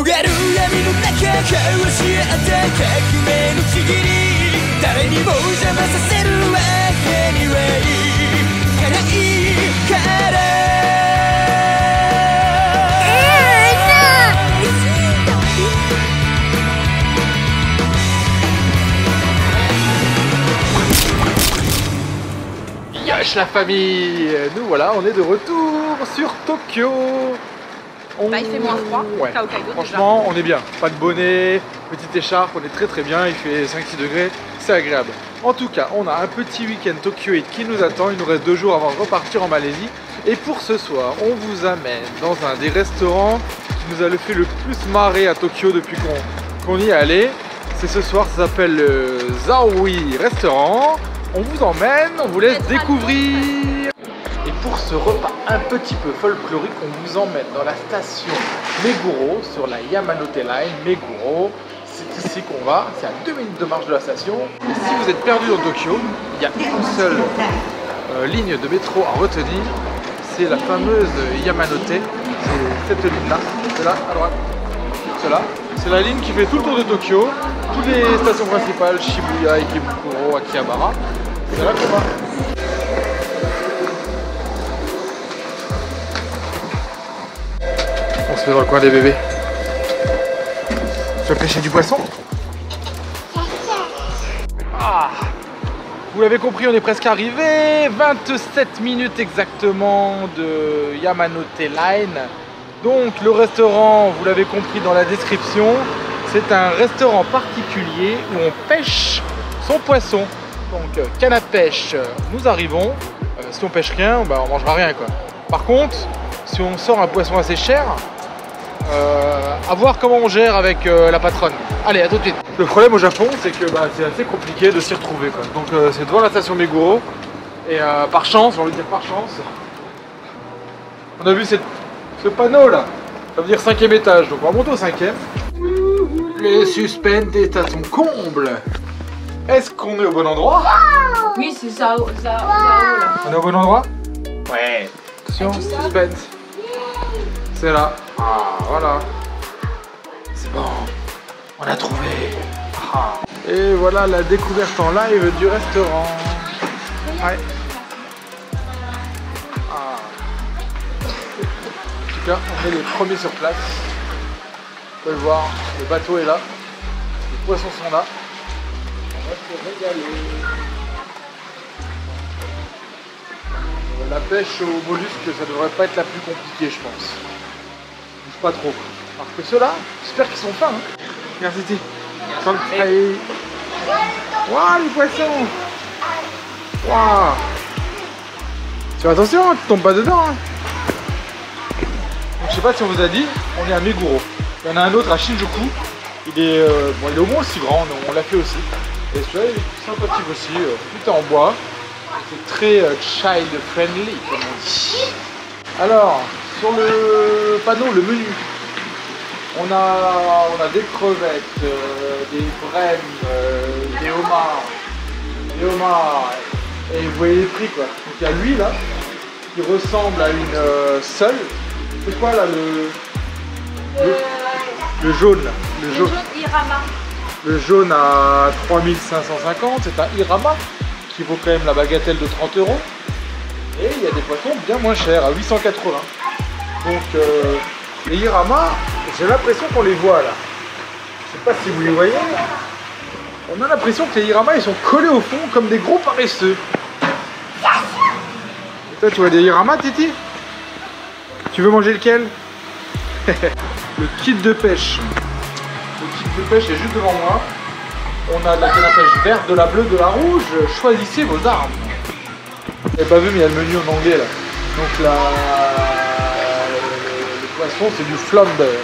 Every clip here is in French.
広がる闇の中交わし合った革命のちぎり誰にも邪魔させるわけにはいかないからYesh la famille, nous voilà, on est de retour sur Tokyo. Bah, il fait moins froid ouais. qu'à Hokkaido. Franchement, déjà. on est bien. Pas de bonnet, petite écharpe, on est très bien. Il fait 5-6 degrés, c'est agréable. En tout cas, on a un petit week-end Tokyo qui nous attend. Il nous reste 2 jours avant de repartir en Malaisie. Et pour ce soir, on vous amène dans un des restaurants qui nous a fait le plus marrer à Tokyo depuis qu'on y est allé. C'est ce soir, ça s'appelle le Zaoi Restaurant. On vous emmène, on vous laisse découvrir. Et pour ce repas un petit peu folklorique, on vous emmène dans la station Meguro sur la Yamanote Line. Meguro, c'est ici qu'on va, c'est à 2 minutes de marche de la station. Et si vous êtes perdu dans Tokyo, il y a une seule ligne de métro à retenir, c'est la fameuse Yamanote. C'est cette ligne-là, c'est là à droite. Celle-là, c'est la ligne qui fait tout le tour de Tokyo, toutes les stations principales, Shibuya, Ikebukuro, Akihabara. C'est là qu'on va. On se met dans le coin des bébés. Tu vas pêcher du poisson? Ah, vous l'avez compris, on est presque arrivé. 27 minutes exactement de Yamanote Line. Donc le restaurant, vous l'avez compris dans la description, c'est un restaurant particulier où on pêche son poisson. Donc canne à pêche, nous arrivons. Si on pêche rien, bah, on mangera rien quoi. Par contre, si on sort un poisson assez cher, à voir comment on gère avec la patronne. Allez, à tout de suite. Le problème au Japon, c'est que bah, c'est assez compliqué de s'y retrouver quoi. Donc c'est devant la station Meguro. Et par chance, j'ai envie de dire par chance, on a vu ce panneau là. Ça veut dire 5e étage, donc on va monter au 5e. Le suspense est à son comble. Est-ce qu'on est au bon endroit? Oui, c'est ça, là. On est au bon endroit? Ouais. Attention, suspense. C'est là. Ah, voilà. C'est bon. On a trouvé. Ah. Et voilà la découverte en live du restaurant. Ouais. Ah. En tout cas, on est les premiers sur place. Vous pouvez le voir, le bateau est là. Les poissons sont là. On va se régaler. La pêche aux mollusques, ça devrait pas être la plus compliquée, je pense. Bouge pas trop. Alors que ceux-là, j'espère qu'ils sont fins. Hein. Regarde, Titi. Allez. Waouh, les poissons. Waouh. Fais attention, tu tombes pas dedans. Hein. Donc, je sais pas si on vous a dit, on est à Meguro. Il y en a un autre à Shinjuku. Il est au moins aussi grand, on l'a fait aussi. Et celui-là, il est sympathique aussi. Tout est en bois. C'est très child friendly, comme on dit. Alors, sur le panneau, le menu, on a des crevettes, des brèmes, des homards, et vous voyez les prix quoi. Donc il y a lui là, qui ressemble à une sole. C'est quoi là le jaune là, le jaune Irama. Le jaune à 3550, c'est un Irama qui vaut quand même la bagatelle de 30 €. Et il y a des poissons bien moins chers, à 880. Donc les Irama, j'ai l'impression qu'on les voit là. Je sais pas si vous les voyez. On a l'impression que les Irama ils sont collés au fond comme des gros paresseux. Et toi tu vois des Irama, Titi? Tu veux manger lequel? Le kit de pêche. Le kit de pêche est juste devant moi. On a de la canne à pêche verte, de la bleue, de la rouge. Choisissez vos armes. Vous n'avez pas vu, mais il y a le menu en anglais là. Donc là, le poisson c'est du flounder.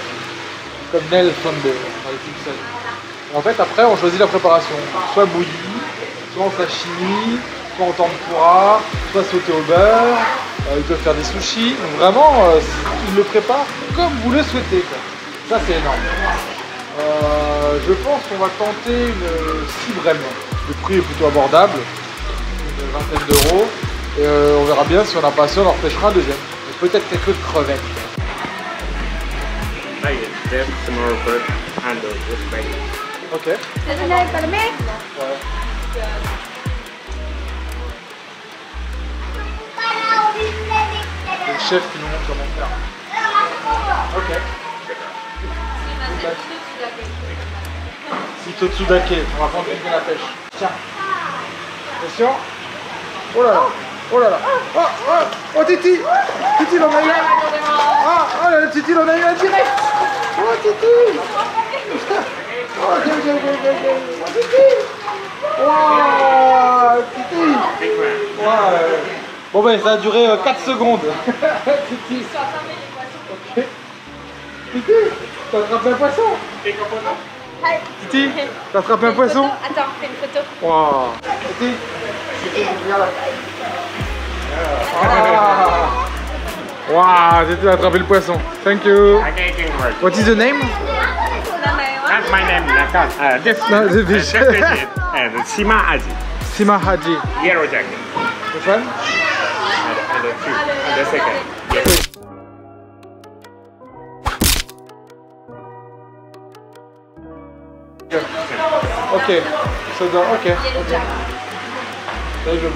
Comme Nell Flounder dans les Simpsons. En fait, après, on choisit la préparation. Soit bouilli, soit en sashimi, soit en tempura, soit sauté au beurre. Ils peuvent faire des sushis. Donc vraiment, ils le préparent comme vous le souhaitez. Quoi. Ça, c'est énorme. Je pense qu'on va tenter une 6 brèmes. Le prix est plutôt abordable, une vingtaine d'euros. Et on verra bien si on n'a pas assez, on en repêchera un deuxième. Peut-être quelques crevettes. Là, il est. This small bird handle is ready. Ok. C'est le chef qui nous montre comment faire. Ok. Sitotsudake, on va prendre de la pêche. Tiens. Attention. Oh là là. Oh là là. Oh, oh, oh Titi. Titi, il en a eu un. Ah, oh là là, Titi, il en a eu un direct. Oh Titi. Oh, viens, viens, viens, viens, viens. Oh, Titi. Wow, Titi. Wow. Bon ben ça a duré 4 secondes. Titi. Ok. Titi, t'as attrapé un poisson. Titi, t'as attrapé un poisson. Attends, fais une photo. Wow. Titi, regarde là. Wow, Titi a attrapé le poisson. Thank you. Okay, thank you. What is the name? That's my name, Nakan. This No, the fish. this is it. And Sima Haji, Sima Haji. yellow jacket. Which one? And the two, and the second. Yes. Okay. So the okay. Very good.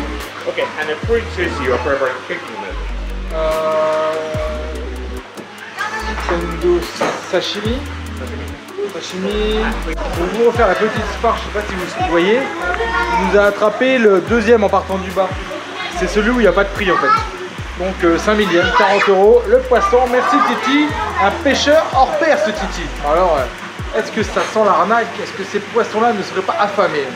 Okay, and the fruit is your favorite cooking method. Can do sashimi. Sashimi. Pour vous refaire la petite histoire, je sais pas si vous voyez, il nous a attrapé le deuxième en partant du bas. C'est celui où il n'y a pas de prix en fait. Donc 5 millième, 40 €. Le poisson, merci Titi. Un pêcheur hors pair ce Titi. Alors, est-ce que ça sent l'arnaque? Est-ce que ces poissons-là ne seraient pas affamés?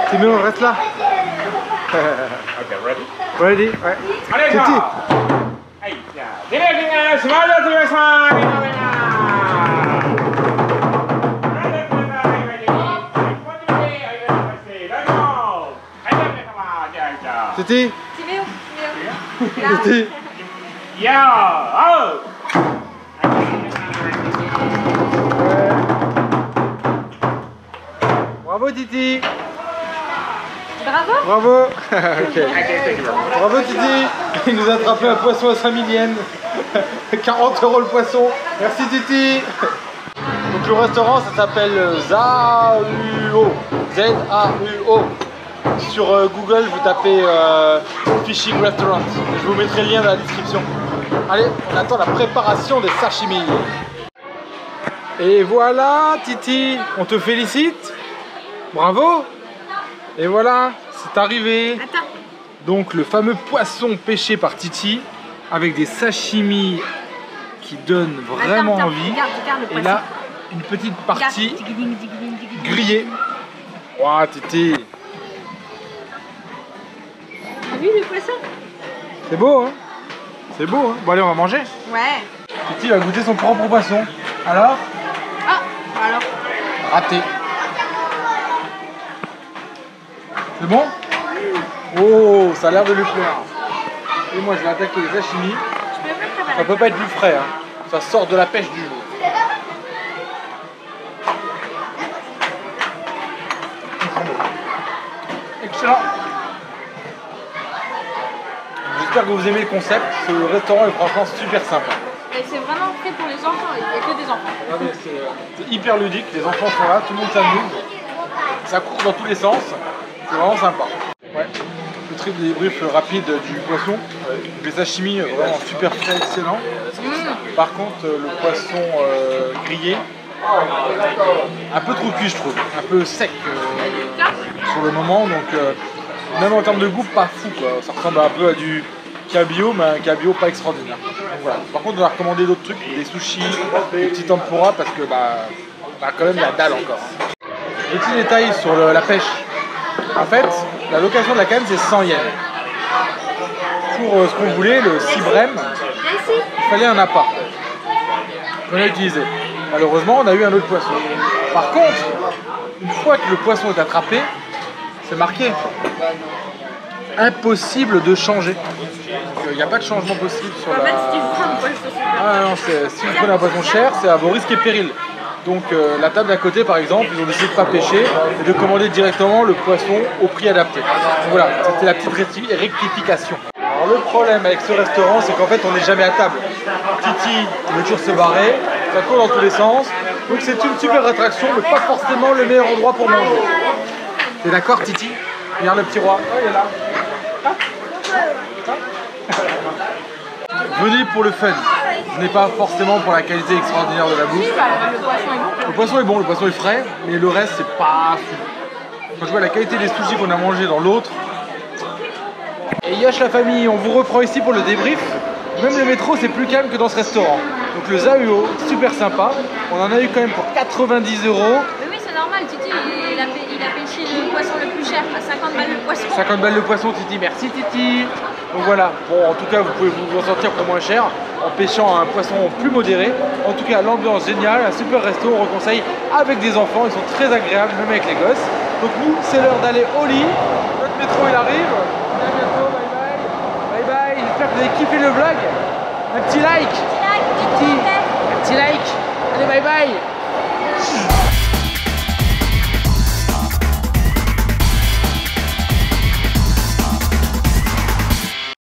Timéo, reste là. Okay, ready? Ready? Ouais. Titi. Hey, yeah. Smile to your smile. Titi. Timéo, Titi. Yeah. Oh. Bravo Titi. Bravo. Bravo. Ok. Okay, thank you very much. Bravo Titi. Il nous a attrapé un poisson à 5 millièmes. 40 € le poisson. Merci Titi. Donc le restaurant ça s'appelle Zauo. Z-A-U-O. Sur Google vous tapez Fishing Restaurant. Je vous mettrai le lien dans la description. Allez, on attend la préparation des sashimi. Et voilà Titi, on te félicite. Bravo. Et voilà, c'est arrivé. Attends. Donc le fameux poisson pêché par Titi avec des sashimi qui donnent vraiment Attends, envie. regarde le Et poisson. là, une petite partie Regarde. Tigiding, tigiding, tigiding. grillée. Waouh Titi, T'as vu le poisson? c'est beau hein. C'est beau hein. Bon allez, on va manger. Ouais. Titi va goûter son propre poisson. Alors? Ah, alors. Raté. C'est bon? Oh, ça a l'air de lui plaire. Et moi je vais attaquer les sashimi. Je peux pas préparer. Ça peut pas être plus frais, hein. Ça sort de la pêche du jour. Excellent. J'espère que vous aimez le concept. Ce restaurant est franchement super sympa. Et c'est vraiment fait pour les enfants, il n'y a que des enfants. Regardez, c'est hyper ludique. Les enfants sont là, tout le monde s'amuse. Ça court dans tous les sens. C'est vraiment sympa. Ouais. Le débrief rapide du poisson. Les sashimi vraiment super frais, excellent. Par contre, le poisson grillé, un peu trop cuit je trouve, un peu sec sur le moment. Donc même en termes de goût, pas fou quoi. Ça ressemble un peu à du cabillaud, mais un cabillaud pas extraordinaire. Donc, voilà. Par contre, on a recommandé d'autres trucs, des sushis, des petits tempura parce que quand même il y a dalle encore. Des petits détails sur la pêche. En fait, la location de la canne c'est 100 yens. Pour ce qu'on voulait, le cibrem, il fallait un appât qu'on a utilisé. Malheureusement, on a eu un autre poisson. Par contre, une fois que le poisson est attrapé, c'est marqué impossible de changer. Il n'y a pas de changement possible sur En la... fait, si tu prends un poisson super. Ah non, si vous prenez un poisson cher, c'est à vos risques et périls. Donc la table d'à côté par exemple, ils ont décidé de ne pas pêcher et de commander directement le poisson au prix adapté. Donc voilà, c'était la petite rectification. Alors le problème avec ce restaurant, c'est qu'en fait on n'est jamais à table. Titi veut toujours se barrer, ça court dans tous les sens. Donc c'est une super attraction, mais pas forcément le meilleur endroit pour manger. T'es d'accord Titi? Regarde le petit roi. Oh, il est là. Venez pour le fun. Venez pas forcément pour la qualité extraordinaire de la bouffe. Le poisson est bon. Le poisson est bon, le poisson est frais, mais le reste c'est pas fou. Quand je vois la qualité des sushis qu'on a mangé dans l'autre. Et Yosh la famille, on vous reprend ici pour le débrief. Même le métro c'est plus calme que dans ce restaurant. Donc le Zauyo, super sympa. On en a eu quand même pour 90 €. Mais oui, c'est normal, Titi, il a pêché le poisson le plus cher, à 50 balles le poisson. 50 balles le poisson Titi, merci Titi. Donc voilà, bon en tout cas vous pouvez vous en sortir pour moins cher en pêchant un poisson plus modéré. En tout cas l'ambiance géniale, un super resto, on reconseille avec des enfants, ils sont très agréables même avec les gosses. Donc nous c'est l'heure d'aller au lit, notre métro il arrive, à bientôt, bye bye, j'espère que vous avez kiffé le vlog, un petit like, Titi, un petit like, allez bye bye.